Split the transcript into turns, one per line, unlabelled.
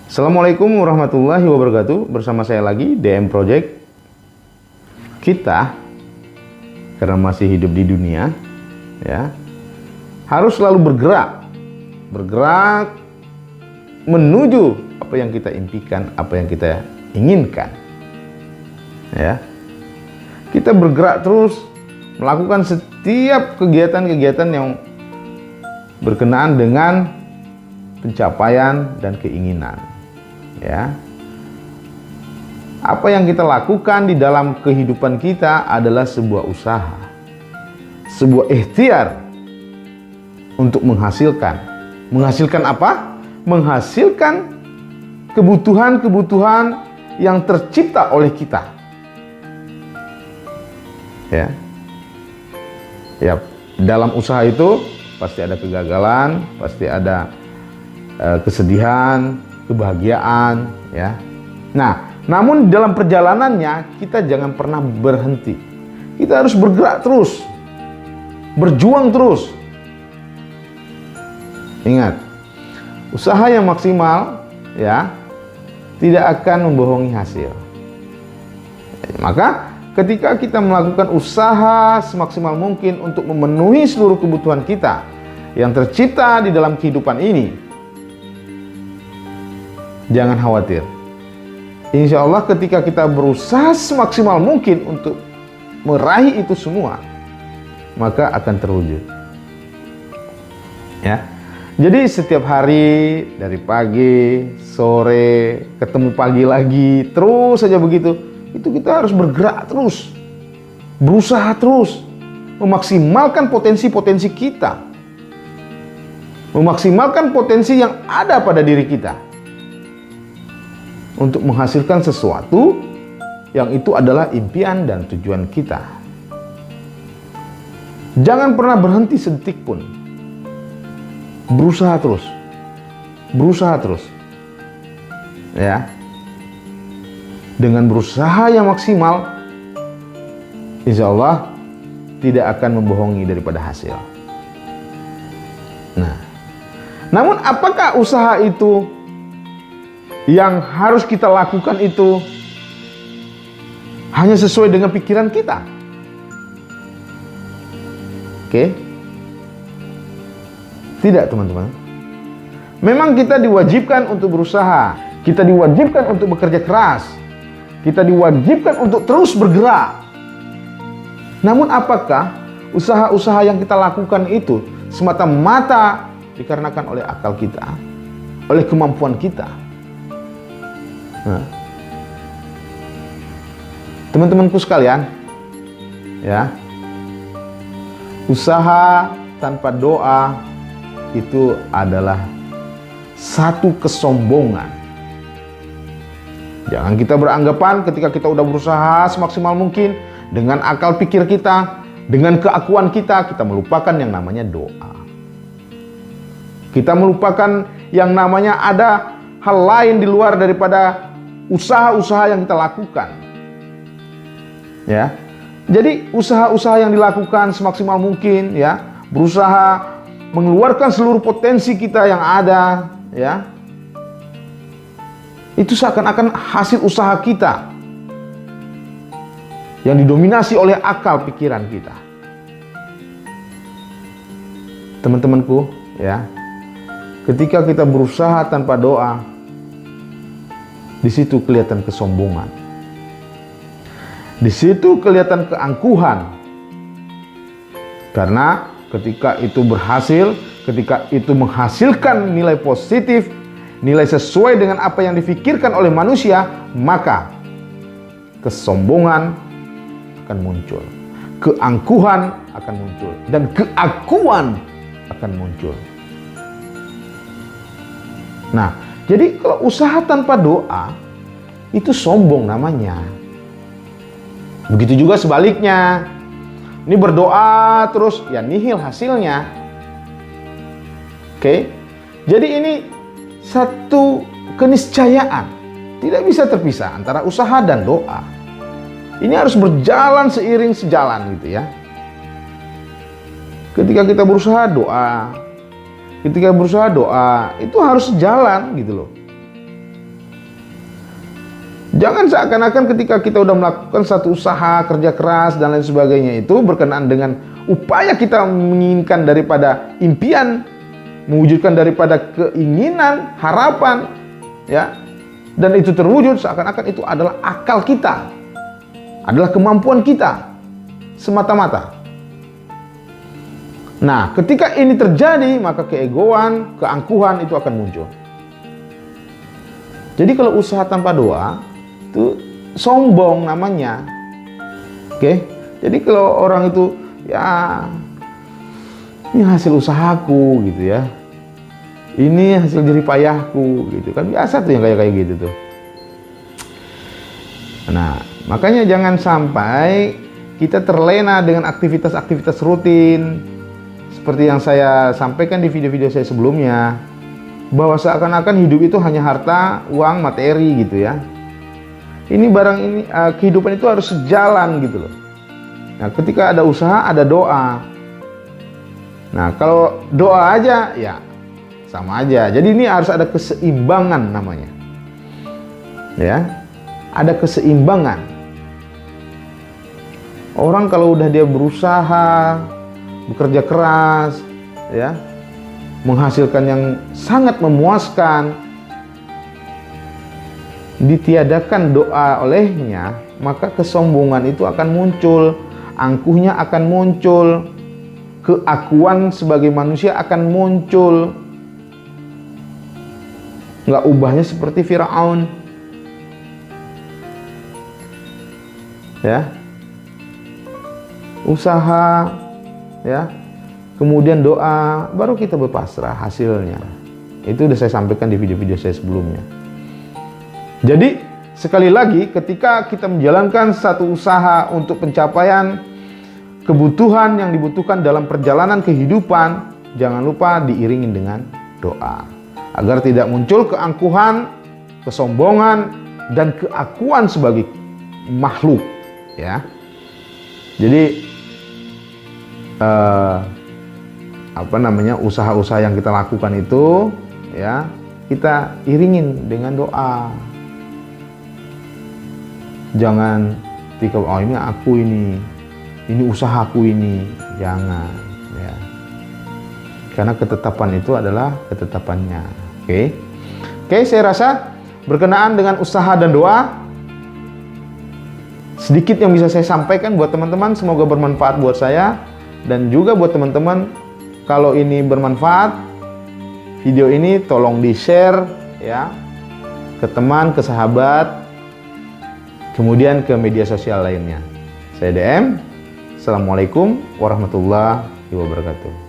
Assalamualaikum warahmatullahi wabarakatuh. Bersama saya lagi DM Project. Kita karena masih hidup di dunia, ya, harus selalu bergerak menuju apa yang kita impikan, apa yang kita inginkan. Ya. Kita bergerak terus melakukan setiap kegiatan-kegiatan yang berkenaan dengan pencapaian dan keinginan. Ya. Apa yang kita lakukan di dalam kehidupan kita adalah sebuah usaha, sebuah ikhtiar untuk menghasilkan apa? Menghasilkan kebutuhan-kebutuhan yang tercipta oleh kita. Ya. Ya, dalam usaha itu pasti ada kegagalan, pasti ada kesedihan, kebahagiaan, ya. Nah, namun dalam perjalanannya kita jangan pernah berhenti. Kita harus bergerak terus, berjuang terus. Ingat, usaha yang maksimal, ya, tidak akan membohongi hasil. Maka ketika kita melakukan usaha semaksimal mungkin untuk memenuhi seluruh kebutuhan kita yang tercipta di dalam kehidupan ini, jangan khawatir. Insya Allah ketika kita berusaha semaksimal mungkin untuk meraih itu semua, maka akan terwujud. Ya. Jadi setiap hari dari pagi, sore, ketemu pagi lagi, terus saja begitu. Itu kita harus bergerak terus, berusaha terus, memaksimalkan potensi-potensi kita, memaksimalkan potensi yang ada pada diri kita, untuk menghasilkan sesuatu yang itu adalah impian dan tujuan kita. Jangan pernah berhenti sedetik pun. Berusaha terus. Berusaha terus. Ya. Dengan berusaha yang maksimal, insya Allah tidak akan membohongi daripada hasil. Nah, namun apakah usaha itu yang harus kita lakukan itu hanya sesuai dengan pikiran kita? Oke? Tidak, teman-teman. Memang kita diwajibkan untuk berusaha, kita diwajibkan untuk bekerja keras, kita diwajibkan untuk terus bergerak. Namun apakah usaha-usaha yang kita lakukan itu semata-mata dikarenakan oleh akal kita, oleh kemampuan kita? Nah, teman-temanku sekalian, ya, usaha tanpa doa itu adalah satu kesombongan. Jangan kita beranggapan ketika kita udah berusaha semaksimal mungkin dengan akal pikir kita, dengan keakuan kita, kita melupakan yang namanya doa. Kita melupakan yang namanya ada hal lain di luar daripada usaha-usaha yang kita lakukan. Ya. Jadi usaha-usaha yang dilakukan semaksimal mungkin, ya, berusaha mengeluarkan seluruh potensi kita yang ada, ya. Itu seakan-akan hasil usaha kita yang didominasi oleh akal pikiran kita. Teman-temanku, ya. Ketika kita berusaha tanpa doa, di situ kelihatan kesombongan. Di situ kelihatan keangkuhan. Karena ketika itu berhasil, ketika itu menghasilkan nilai positif, nilai sesuai dengan apa yang difikirkan oleh manusia, maka kesombongan akan muncul, keangkuhan akan muncul, dan keakuan akan muncul. Nah, jadi kalau usaha tanpa doa, itu sombong namanya. Begitu juga sebaliknya. Ini berdoa terus, ya nihil hasilnya. Oke? Jadi ini satu keniscayaan. Tidak bisa terpisah antara usaha dan doa. Ini harus berjalan seiring sejalan gitu ya. Ketika kita berusaha doa, ketika berusaha doa itu harus jalan gitu loh. Jangan seakan-akan ketika kita udah melakukan satu usaha, kerja keras dan lain sebagainya itu berkenaan dengan upaya kita menginginkan daripada impian, mewujudkan daripada keinginan, harapan, ya, dan itu terwujud seakan-akan itu adalah akal kita, adalah kemampuan kita semata-mata. Nah, ketika ini terjadi, maka keegoan, keangkuhan itu akan muncul. Jadi kalau usaha tanpa doa itu sombong namanya. Oke. Jadi kalau orang itu, ya, ini hasil usahaku gitu ya, ini hasil jerih payahku gitu kan, biasa tuh yang kayak gitu tuh. Nah, makanya jangan sampai kita terlena dengan aktivitas-aktivitas rutin seperti yang saya sampaikan di video-video saya sebelumnya, bahwa seakan-akan hidup itu hanya harta, uang, materi gitu ya. Ini barang ini, kehidupan itu harus sejalan gitu loh. Nah, ketika ada usaha, ada doa. Nah, kalau doa aja, ya sama aja. Jadi ini harus ada keseimbangan namanya. Ya, ada keseimbangan. Orang kalau udah dia berusaha, bekerja keras, ya, menghasilkan yang sangat memuaskan, ditiadakan doa olehnya, maka kesombongan itu akan muncul, angkuhnya akan muncul, keakuan sebagai manusia akan muncul. Nggak ubahnya seperti Firaun, ya, usaha, ya, kemudian doa, baru kita berpasrah hasilnya. Itu udah saya sampaikan di video-video saya sebelumnya. Jadi sekali lagi, ketika kita menjalankan satu usaha untuk pencapaian kebutuhan yang dibutuhkan dalam perjalanan kehidupan, jangan lupa diiringi dengan doa agar tidak muncul keangkuhan, kesombongan, dan keakuan sebagai makhluk, ya. Jadi usaha-usaha yang kita lakukan itu, ya, kita iringin dengan doa. Jangan ketika ini aku ini usahaku ini, jangan, ya. Karena ketetapan itu adalah ketetapannya. Oke, saya rasa berkenaan dengan usaha dan doa, sedikit yang bisa saya sampaikan buat teman-teman. Semoga bermanfaat buat saya dan juga buat teman-teman. Kalau ini bermanfaat, video ini tolong di-share ya ke teman, ke sahabat, kemudian ke media sosial lainnya. Saya DM. Assalamualaikum warahmatullahi wabarakatuh.